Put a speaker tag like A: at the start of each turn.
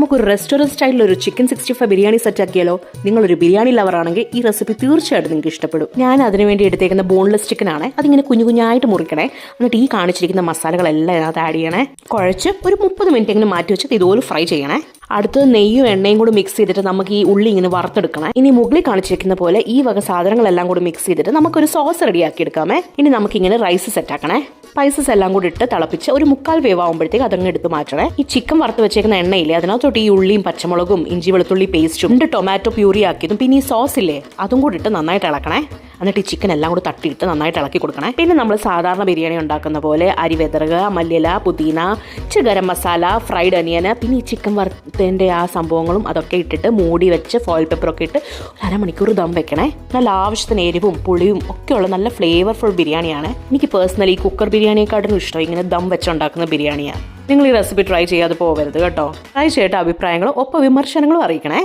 A: നമുക്കൊരു റെസ്റ്റോറൻറ്റ് സ്റ്റൈലിൽ ഒരു ചിക്കൻ 65 ബിരിയാണി സെറ്റ് ആക്കിയാലോ? നിങ്ങളൊരു ബിരിയാണി ലവർ ആണെങ്കിൽ ഈ റെസിപ്പി തീർച്ചയായിട്ടും നിങ്ങൾക്ക് ഇഷ്ടപ്പെടും. ഞാൻ അതിനുവേണ്ടി എടുത്തേക്കുന്ന ബോൺലെസ് ചിക്കൻ ആണ്. അതിങ്ങനെ കുഞ്ഞു കുഞ്ഞായിട്ട് മുറിക്കണേ. എന്നിട്ട് ഈ കാണിച്ചിരിക്കുന്ന മസാലകളെല്ലാം ഇതിനകത്ത് ആഡ് ചെയ്യണേ. കുഴച്ച് ഒരു 30 മിനിറ്റ് എങ്കിലും മാറ്റി വെച്ചിട്ട് ഇതുപോലെ ഫ്രൈ ചെയ്യണേ. അടുത്തത് നെയ്യും എണ്ണയും കൂടി മിക്സ് ചെയ്തിട്ട് നമുക്ക് ഈ ഉള്ളി ഇങ്ങനെ വറുത്തെടുക്കണം. ഇനി മുകളിൽ കാണിച്ചിരിക്കുന്ന പോലെ ഈ വക സാധനങ്ങളെല്ലാം കൂടി മിക്സ് ചെയ്തിട്ട് നമുക്കൊരു സോസ് റെഡിയാക്കി എടുക്കാമേ. ഇനി നമുക്കിങ്ങനെ റൈസ് സെറ്റ് ആക്കണേ. സ്പൈസസ് എല്ലാം കൂടി ഇട്ട് തിളപ്പിച്ച് ഒരു 3/4 വേവാകുമ്പോഴത്തേക്ക് അതങ്ങ് എടുത്ത് മാറ്റണേ. ഈ ചിക്കൻ വറുത്ത് വെച്ചേക്കുന്ന എണ്ണയില്ലേ, അതിനകത്തോട്ട് ഈ ഉള്ളിയും പച്ചമുളകും ഇഞ്ചി വെളുത്തുള്ളി പേസ്റ്റും ടൊമാറ്റോ പ്യൂരി ആക്കിയതും പിന്നെ ഈ സോസ് ഇല്ലേ അതും കൂടി ഇട്ട് നന്നായിട്ട് ഇളക്കണേ. എന്നിട്ട് ഈ ചിക്കൻ എല്ലാം കൂടി തട്ടിയിട്ട് നന്നായിട്ട് ഇളക്കി കൊടുക്കണേ. പിന്നെ നമ്മൾ സാധാരണ ബിരിയാണി ഉണ്ടാക്കുന്ന പോലെ അരി വെതറുക, മല്ലിയില, പുതിന, ഗരം മസാല, ഫ്രൈഡ് അനിയന്, പിന്നെ ഈ ചിക്കൻ വറുത്തതിൻ്റെ ആ സംഭവങ്ങളും അതൊക്കെ ഇട്ടിട്ട് മൂടി വെച്ച് ഫോയിൽ പേപ്പറൊക്കെ ഇട്ട് 1/2 മണിക്കൂർ ദം വെക്കണേ. നല്ല ആവശ്യത്തിന് എരിവും പുളിയും ഒക്കെയുള്ള നല്ല ഫ്ലേവർഫുൾ ബിരിയാണിയാണ്. എനിക്ക് പേഴ്സണലി കുക്കർ ബിരിയാണിയെക്കാട്ടിലും ഇഷ്ടം ഇങ്ങനെ ദം വെച്ചുണ്ടാക്കുന്ന ബിരിയാണിയാണ്. നിങ്ങൾ ഈ റെസിപ്പി ട്രൈ ചെയ്യാതെ പോകരുത് കേട്ടോ. ട്രൈ ചെയ്തിട്ട് അഭിപ്രായങ്ങളും ഒപ്പം വിമർശനങ്ങളും അറിയിക്കണേ.